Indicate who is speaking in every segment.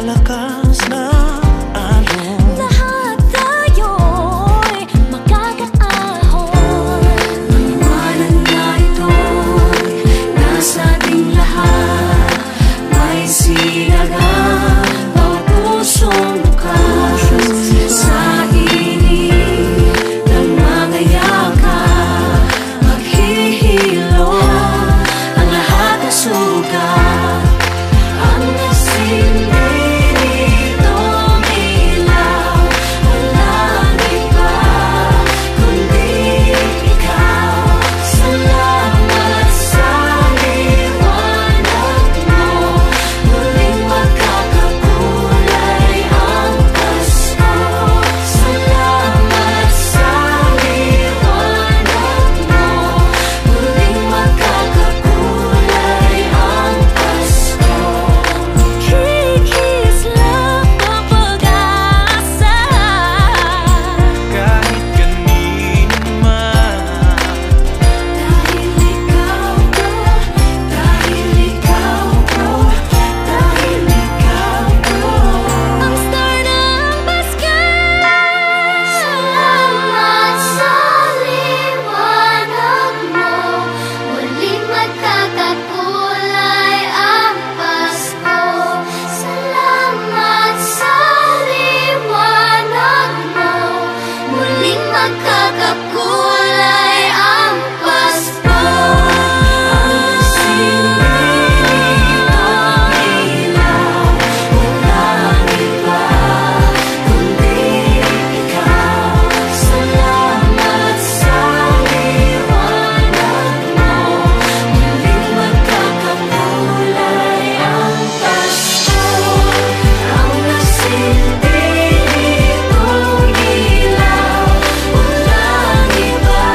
Speaker 1: malakas na alon.
Speaker 2: Lahat tayo'y magkakaahon.
Speaker 3: Maliwanag na ito'y nasa ating lahat. May sinagang bawat pusong bukas. Sa init ng mga yakap, maghihilom ang lahat ng sugat. Ang nagsindi nitong ilaw, walang iba kundi ikaw. Salamat sa liwanag mo, muling magkakakulay ang Pasko. Salamat sa liwanag mo, muling magkakakulay ang Pasko.
Speaker 2: Kikis lang ang pag-asa.
Speaker 1: Kahit kanino man,
Speaker 3: Dahil ikaw ko, dahil ikaw ko, dahil ikaw ko.
Speaker 2: Ang star ng Pasko.
Speaker 3: Salamat sa liwanag mo, muling magkakakulay ang Pasko. Salamat sa liwanag mo, muling magkakakulay ang Pasko. Ang sinilitong ilaw, walang iba kundi ikaw. Salamat sa liwanag mo, muling magkakakulay ang Pasko. Ang nagsindi nitong ilaw, walang iba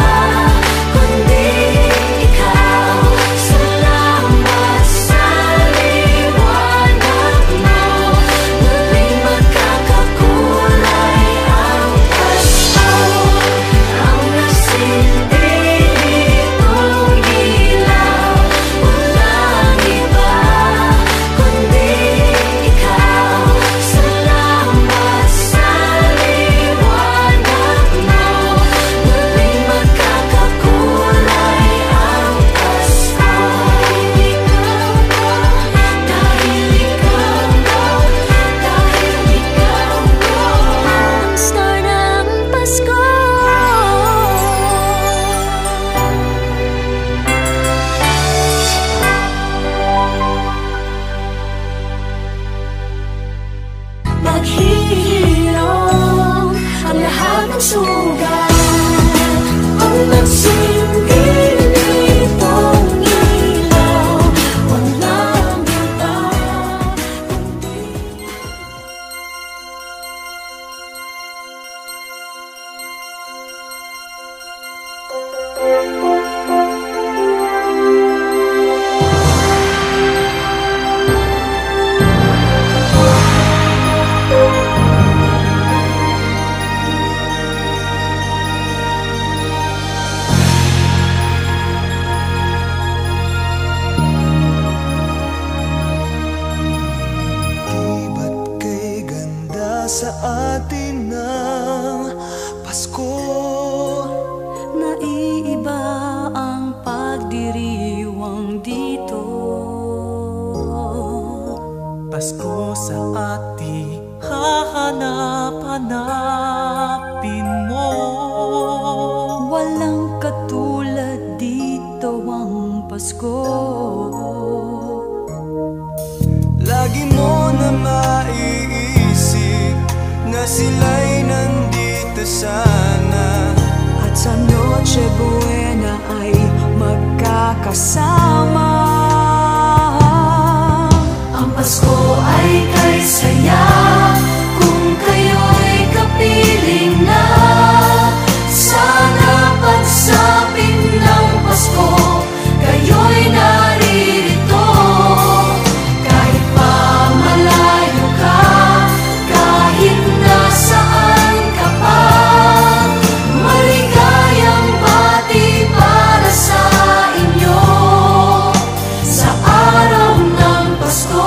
Speaker 3: kundi ikaw. Salamat sa liwanag mo, muling magkakakulay ang Pasko. Ang nagsindi nitong ilaw, walang iba kundi ikaw. Salamat sa liwanag mo, muling magkakakulay ang Pasko. Dahil ikaw ko, dahil ikaw ko.
Speaker 2: Ang star ng Pasko.
Speaker 3: Maghihilom ang lahat ng sugat. Ang nagsindi nitong ilaw, walang iba kundi
Speaker 1: di ba't kay ganda sa atin ng Pasko?
Speaker 3: naiiba ang pagdiriwang dito.
Speaker 1: Pasko sa ating hahanap-hanapin mo.
Speaker 3: Walang katulad dito ang Pasko.
Speaker 1: Lagi mo na maiisip na sila'y nandito sana.
Speaker 3: At sa Noche Buena ay magkakasama. Ang Pasko ay kay saya kung kayo'y kapiling na. Sana pagsapit ng Pasko, kayo'y naririto. Kahit pa malayo ka, kahit nasaan ka pa, maligayang bati para sa inyo sa araw ng Pasko.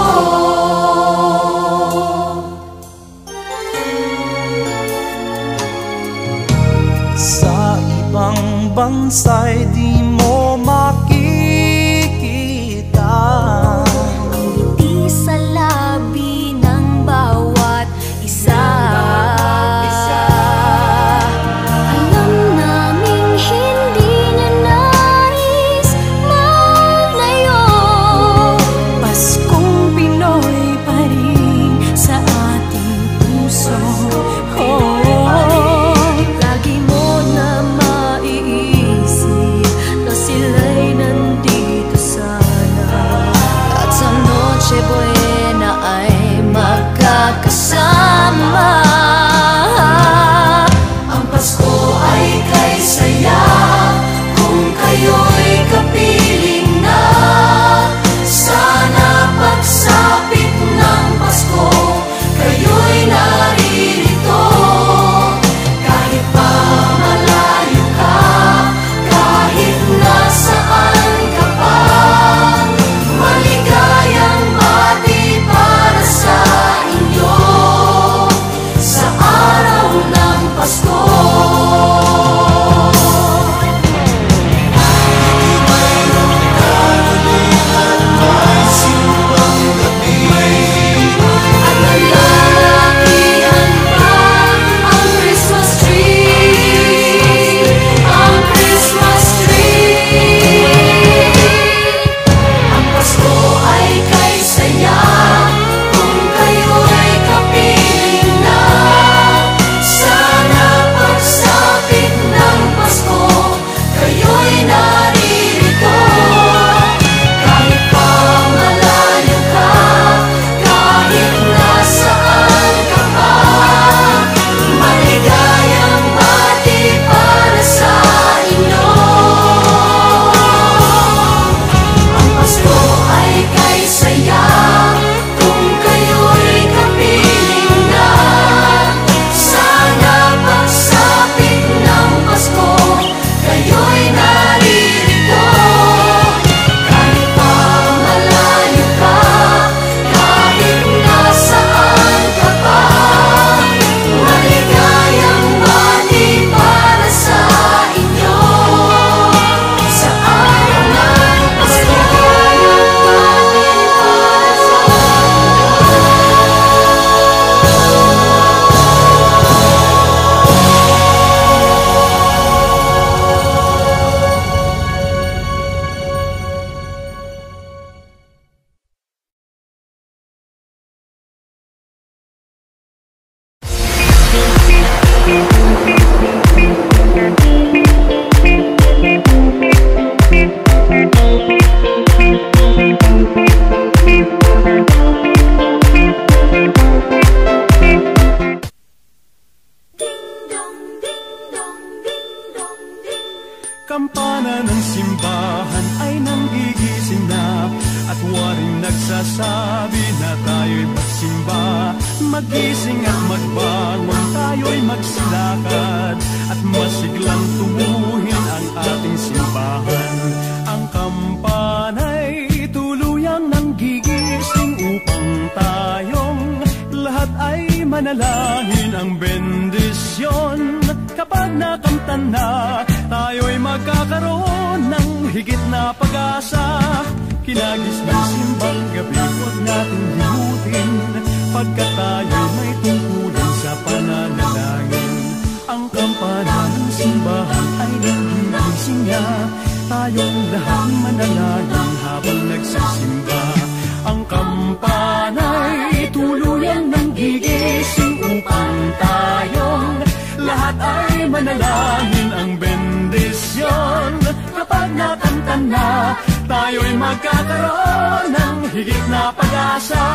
Speaker 4: Kampana ng simbahan ay nanggigising na, at waring nagsasabi na tayo'y magsimba. Magising at magbangon, tayo'y magsilakad, at masiglang tubuhin ang ating simbahan. Ang kampana'y tuluyang nanggigising upang tayong lahat ay manalangin ang bendisyon. Kapag nakamtan na, tayo'y magkakaroon ng higit na pag-asa. Kinagis ng simbang gabi, huwag natin limutin, pagkat tayo'y may tungkulin sa pananalangin. Ang kampana ng simbahan ay nanggigising na, tayong lahat manalangin habang nagsisimba. Ang kampana'y tuluyang nanggigising upang tayong lahat ay manalangin ang bendisyon. Kapag nakamtan na, tayo'y magkakaroon ng higit na pag-asa.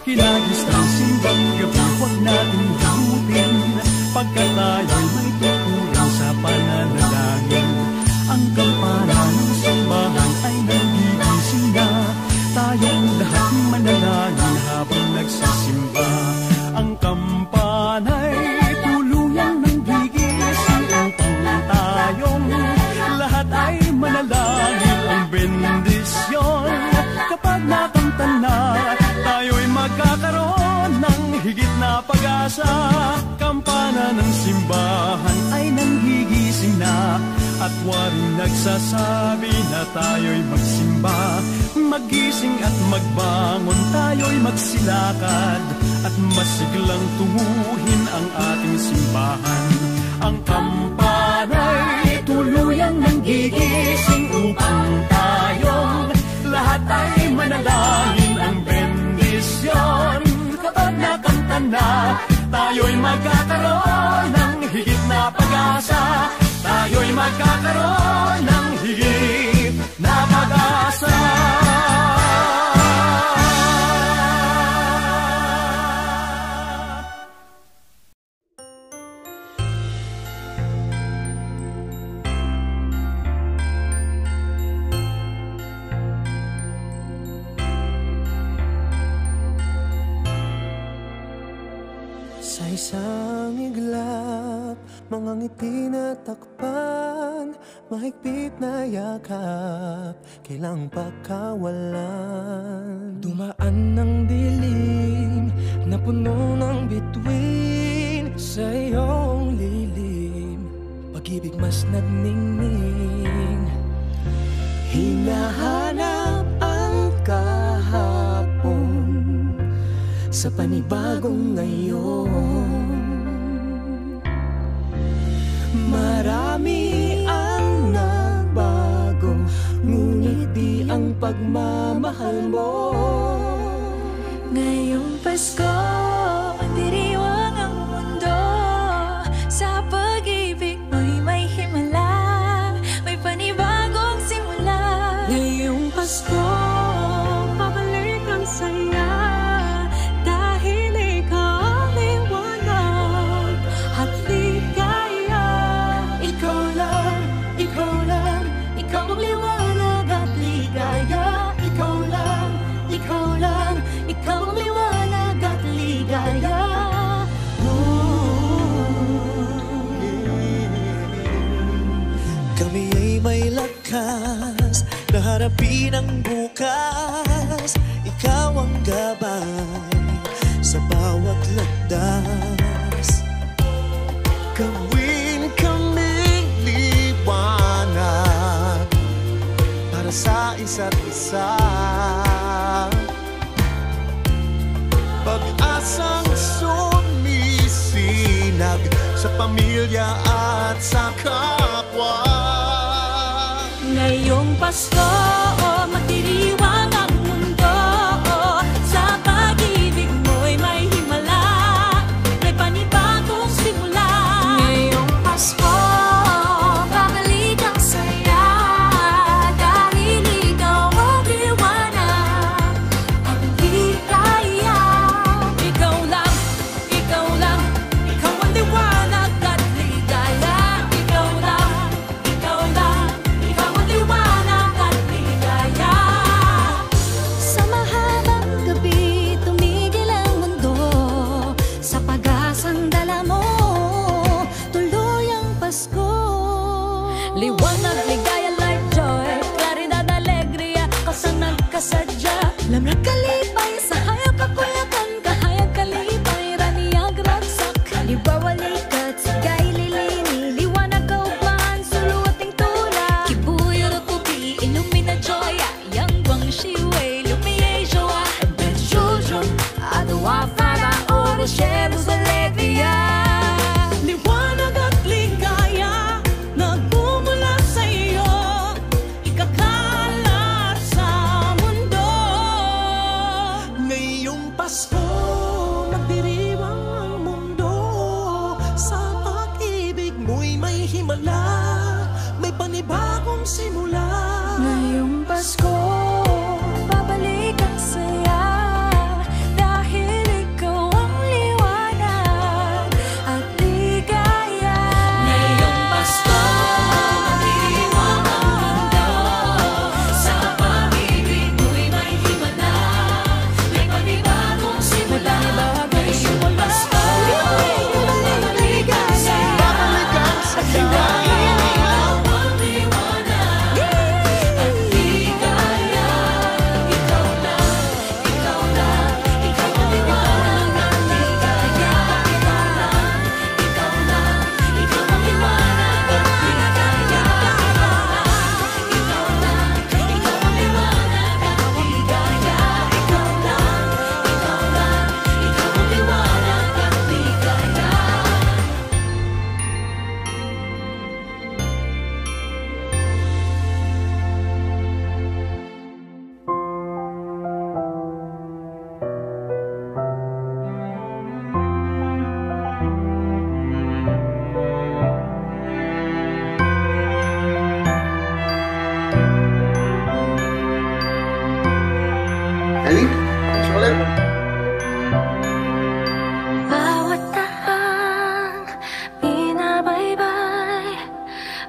Speaker 4: Hinagis ng simbang gabi, huwag natin limutin, pagkat tayo'y may tungkulin sa pananalangin. Ang kampana ng simbahan ay nanggigising na, tayong lahat manalangin habang nagsisimba. Ang kampana'y tuluyang nanggigising upang tayong lahat ay manalangin ang bendisyon. Kapag nakamtan na, tayo'y magkakaroon ng higit na pag-asa. Kampana ng simbahan ay nanggigising na, at waring nagsasabi na tayo'y magsimba. Magising at magbangon, tayo'y magsilakad, at masiglang tunguhin ang ating simbahan. Ang kampana'y tuluyang nanggigising upang tayong lahat ay manalangin ang bendisyon. Kapag nakamtan na, tayo'y magkakaroon ng higit na pag-asa. Tayo'y magkakaroon ng higit na pag-asa.
Speaker 1: Sa isang iglap, mga ngiti na takpan, mahigpit na yakap, kailang pagkawalan. Dumaan ng dilim na puno ng bituin, sa iyong lilim, pag-ibig mas nagningning. Hinahanap ang kahapon sa panibagong ngayon. Marami ang nagbago, ngunit di ang pagmamahal mo.
Speaker 2: Ngayong Pasko, diriwang ang mundo. Sa pag-ibig mo'y may himala, may panibagong simula.
Speaker 3: Ngayong Pasko, pabalik ang saya, dahil ikaw ang liwanag at ligaya. Ikaw lang, ikaw lang, ikaw ang liwanag at ligaya. Ikaw lang, ikaw lang, ikaw ang liwanag at ligaya.
Speaker 1: Kami ay may lakas na harapin ang bukas. Ikaw ang gabay sa bawat landas. Gawin kaming liwanag para sa isa't isa. Pag-asang sumisinag sa pamilya at sa kapwa.
Speaker 3: Ngayong Pasko, magdiriwang ang mundo.
Speaker 2: Lamrak kalipay sa hayag kakulakan, kahayag kalipay raniyag ragsak. Di bawali kat sigay lilini, liwanag kaugman suluating tula. Kibuyo na pupi ilumina joya, yang guang shiway lumiye joa. Bet children adawa fara oro shebo sa levia.
Speaker 3: Liwanag at ligaya nagmumula sa iyo, ikakalat sa mundo.
Speaker 1: Ngayong Pasko,
Speaker 3: Magdiriwang ang mundo, sa pag-ibig mo'y may himala, may panibagong simula.
Speaker 2: Ngayong Pasko, babalik ang saya, dahil ikaw ang liwanag at ligaya. Ngayong Pasko, magdiriwang ang mundo, sa pag-ibig mo'y may himala, may panibagong simula. Ngayong Pasko, babalik ang saya, dahil ikaw ang liwanag at ligaya. Ikaw lang, ikaw lang, ikaw ang liwanag at ligaya. Ikaw lang, ikaw lang, ikaw ang liwanag at ligaya. Ikaw lang, ikaw ang liwanag at ligaya. Ikaw lang, ikaw lang, ikaw ang liwanag at ligaya.
Speaker 5: Ellie, gusto ko lang.
Speaker 2: Bawat tahang binabaybay,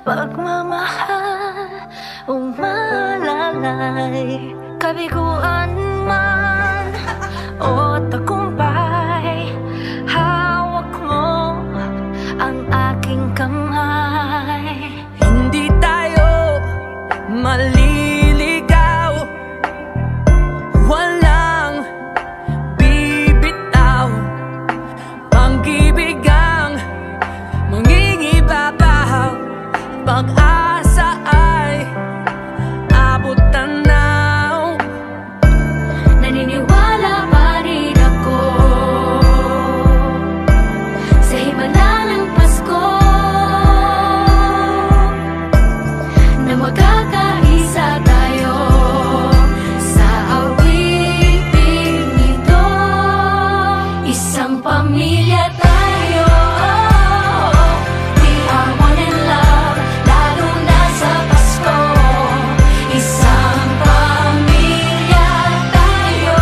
Speaker 2: pagmamahal umalalay. Kabiguan man o tagumpay, hawak mo ang aking kamay. Hindi tayo maliligaw, walang bibitaw. Pag-ibig ang mangingibabaw, pag-asa ay abot tanaw. Naniniwala pa rin ako sa himala ng Pasko, na magkakaisa tayo sa awiting ito. Isang pamilya tayo, we are one in love, lalo na sa Pasko. Isang pamilya tayo,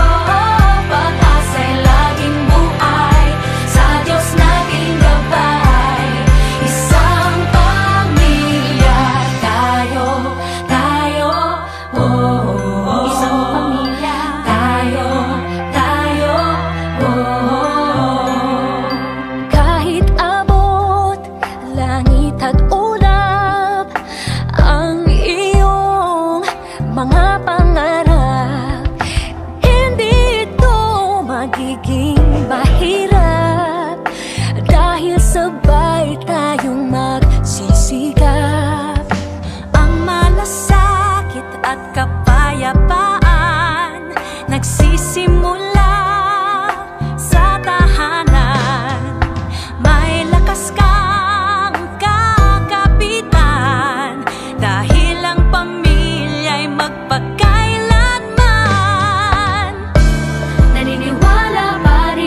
Speaker 2: pag-asa'y laging buhay, sa Diyos nating gabay. Isang pamilya tayo, tayo, oh. Isang pamilya tayo, tayo, oh. Kahit abot langit at ulap ang iyong mga pangarap, hindi ito magiging mahirap, dahil sabay tayong magsisikap. Ang malasakit at kapayapaan nagsisimula sa tahanan. May lakas kang kakapitan, dahil ang pamilya'y magpakailanman. Naniniwala pa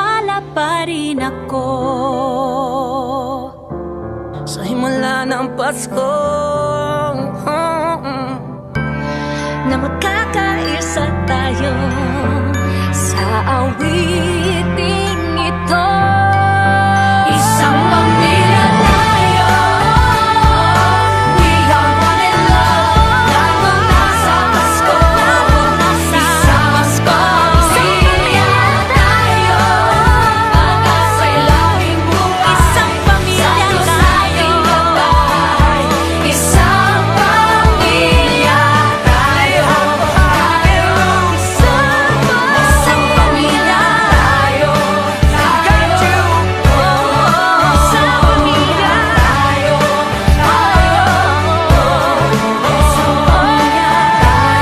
Speaker 2: naniniwala pa rin ako
Speaker 3: sa himala ng Pasko,
Speaker 2: na magkakaisa tayo sa awiting ito. Isang pamilya tayo, we are one in love. Lalo na sa Pasko, isang Pasko. Pamilya tayo, pag-asa'y laging buhay. Isang pamilya tayo, isang pamilya tayo. Isang pamilya tayo. I got you. Isang pamilya tayo. Isang pamilya tayo.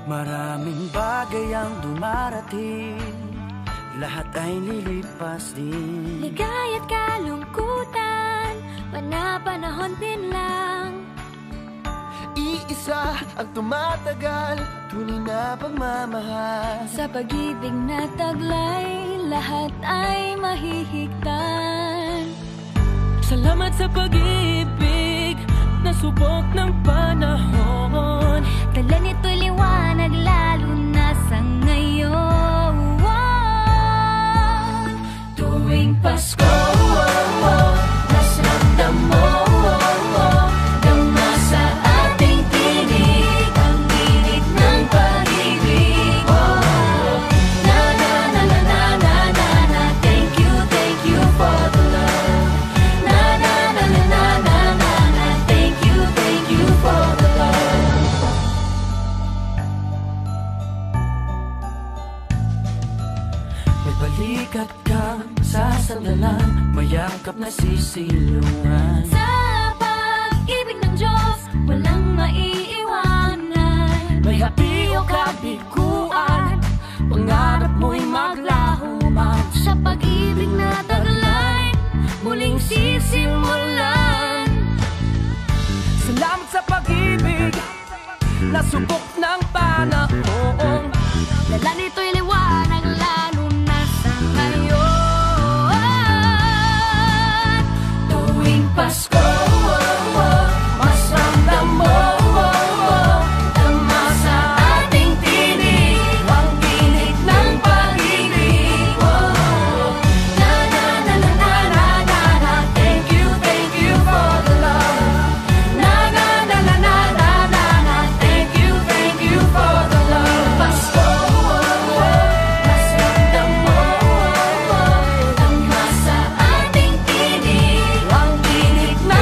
Speaker 3: maraming bagay ang dumarating, lahat ay lilipas din.
Speaker 2: Ligaya't kalungkutan, panapanahon din lang.
Speaker 1: Iisa ang tumatagal, tunay na pagmamahal.
Speaker 2: Sa pag-ibig na taglay, lahat ay mahihigtan.
Speaker 3: Salamat sa pag-ibig na subok ng panahon.
Speaker 2: Dala nito'y liwanag lalo na sa ngayon. Tuwing Pasko, mas ramdam mo, dama sa ating tinig ang init ng pag-ibig. Na na na na na na na na, thank you for the love. Na na na na na na na na, thank you for the love.
Speaker 3: May balikat kang sasandalan, mayakap na sisilungan.
Speaker 2: Sa pag-ibig ng Diyos, walang maiiwanan.
Speaker 3: May hapi o kabiguan, pangarap mo'y maglaho man.
Speaker 2: Sa pag-ibig na taglay, muling sisimulan.
Speaker 3: Salamat sa pag-ibig na subok ng panahon.
Speaker 2: Dala nito'y liwanag lalo na sa ngayon. Tuwing Pasko, mas ramdam mo, dama sa ating tinig ang init ng pag-ibig. Na na na na na na na na, thank you for the love. Na na na na na na na na, thank you for the love. Pasko, mas ramdam mo, dama sa ating tinig ang init ng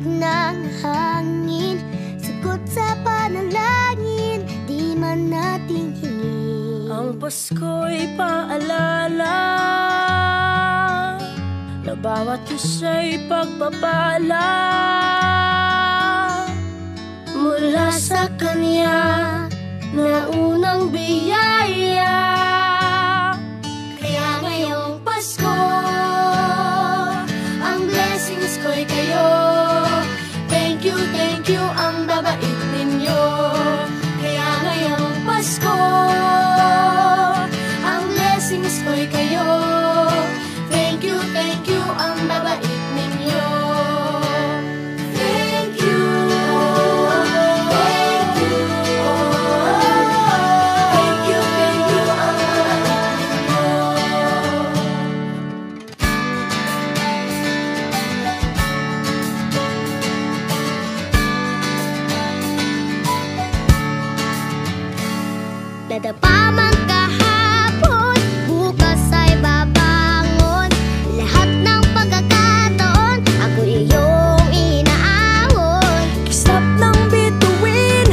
Speaker 2: lamig ng hangin, sagot sa panalangin, di man natin hingin.
Speaker 3: Ang Pasko'y paalala na bawat isa'y pagpapala mula sa Kanya na unang biyaya. Kaya ngayong Pasko, ang blessings ko'y kayo. Thank you, ang babait ninyo. Kaya ngayong Pasko, ang blessings ko'y kayo. Thank you, ang babait ninyo. Thank you, thank you, thank you, ang babait ninyo.
Speaker 2: Dadapa man kahapon, bukas ay babangon. Lahat ng pagkakataon, ako iyong inaahon.
Speaker 3: Kisap ng bituin,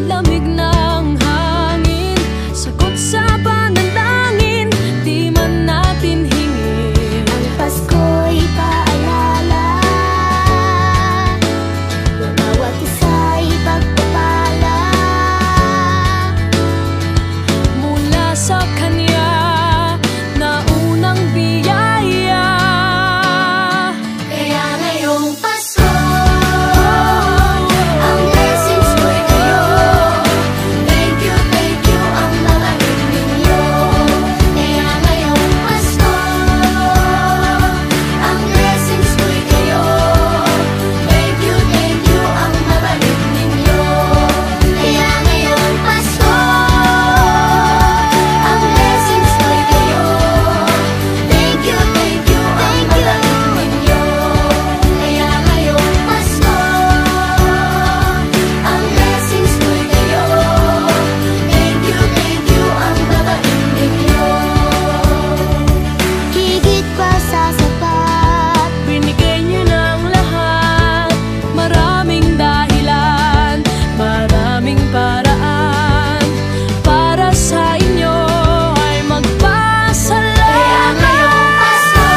Speaker 3: lamig ng hangin, sagot sa panalangin, di man natin hingin.
Speaker 2: Ang Pasko'y paalala na bawat isa'y pagpapala
Speaker 3: Mula sa Kanya na unang biyaya.
Speaker 2: Kaya ngayong Pasko, ang blessings ko'y kayo. Thank you, ang babait ninyo. Kaya ngayong Pasko, ang blessings ko'y kayo. Thank you, ang babait ninyo. Kaya ngayong Pasko, ang blessings ko'y kayo. Thank you, ang babait ninyo. Kaya ngayong Pasko, ang blessings ko'y kayo. Thank you, ang babait ninyo. Higit pa sa sapat,
Speaker 3: Binigay niyo ng lahat, maraming dahilan, maraming paraan, para sa inyo ay magpasalamat.
Speaker 2: Kaya ngayong Pasko,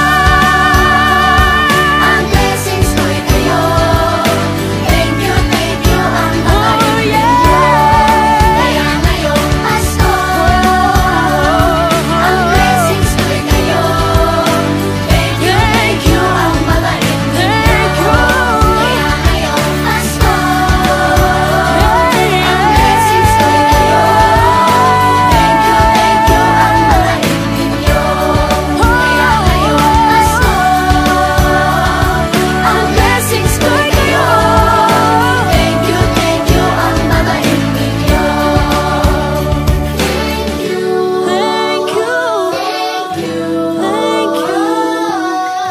Speaker 2: ang blessings ko'y kayo. Thank you, ang babait ninyo. Kaya ngayong Pasko, ang blessings ko'y kayo. Thank you, ang babait ninyo. Kaya ngayong Pasko, ang blessings ko'y kayo. Thank you, ang babait ninyo. Kaya ngayong Pasko, ang blessings ko'y kayo. Thank you, ang babait ninyo.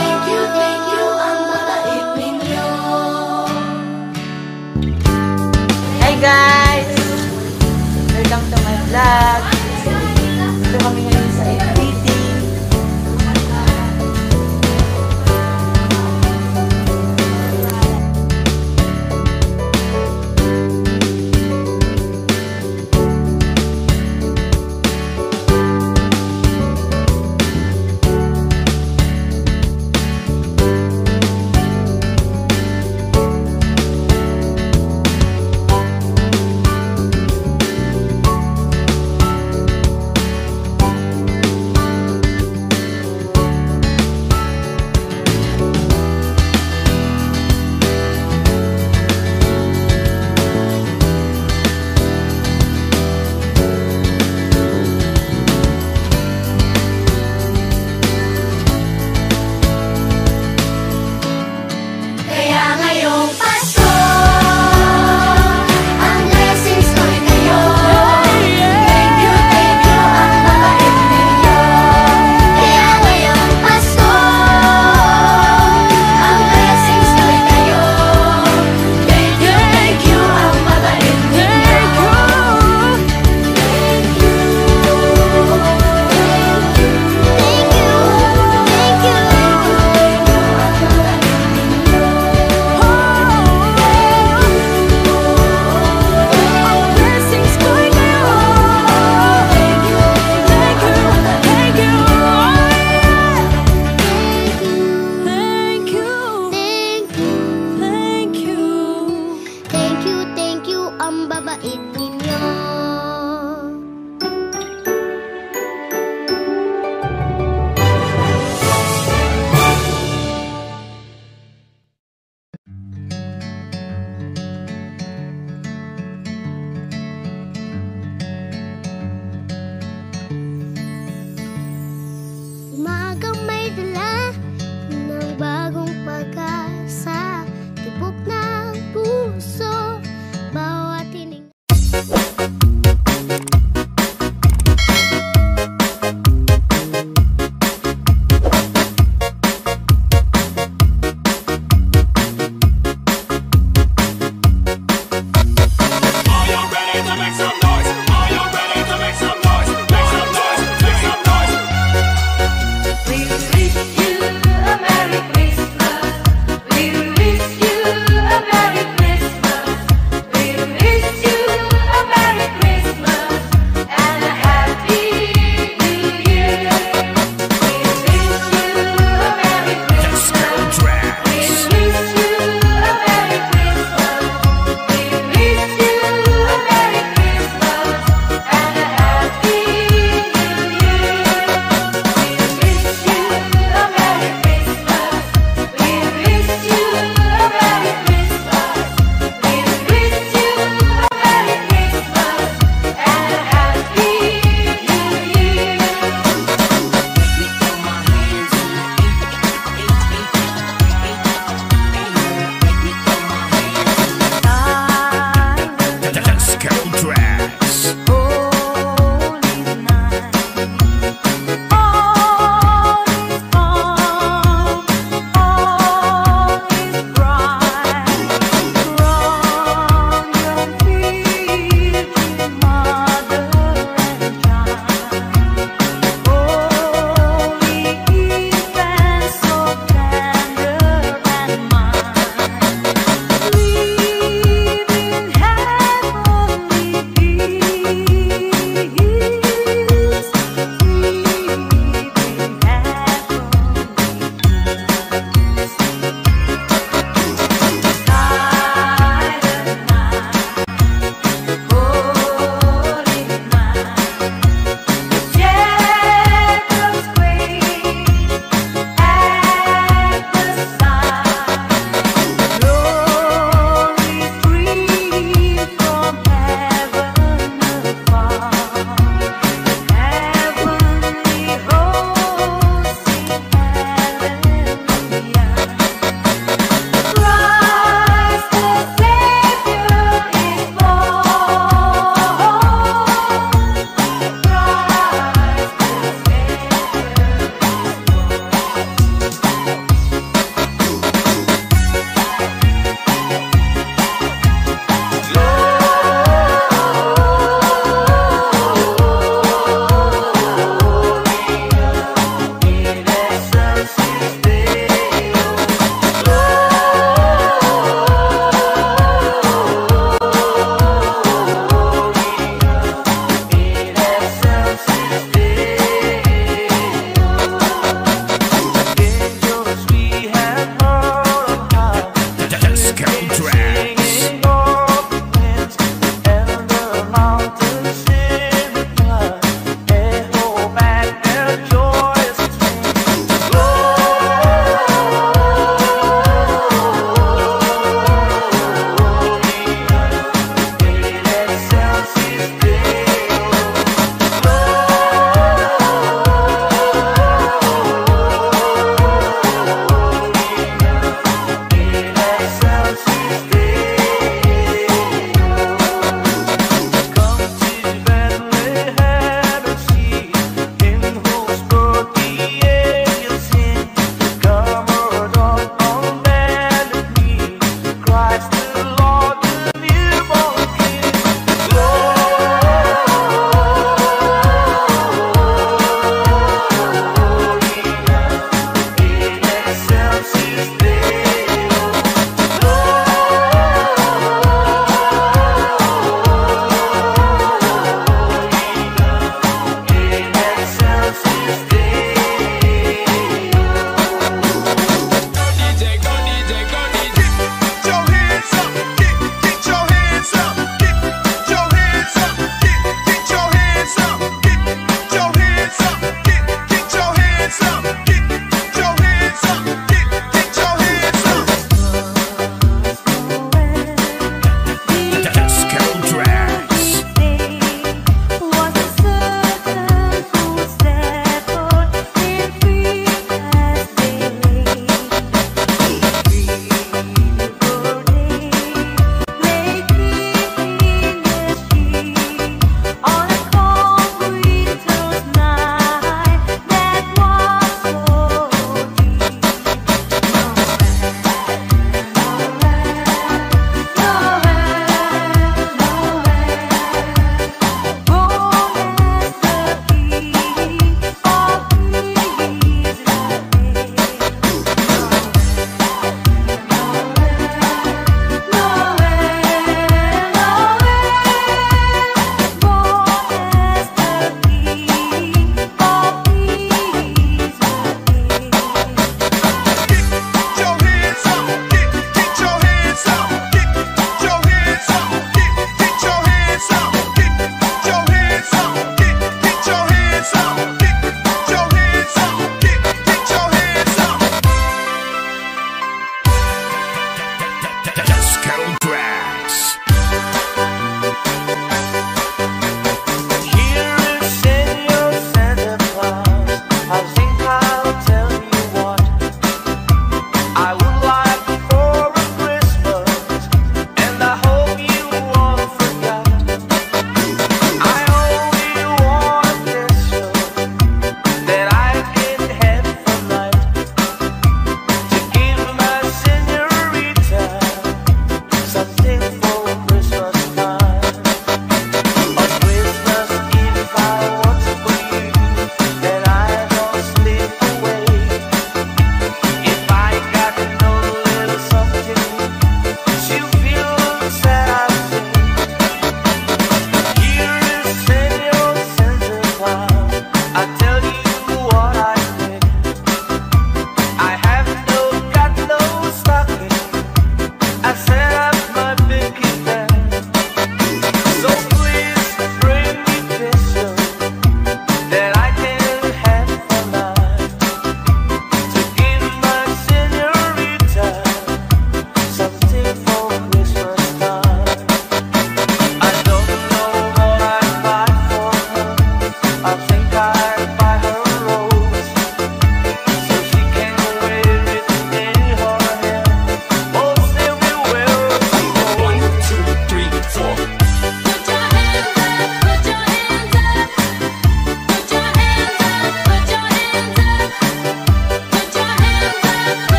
Speaker 2: Thank you, ang babait ninyo.
Speaker 6: Hey guys!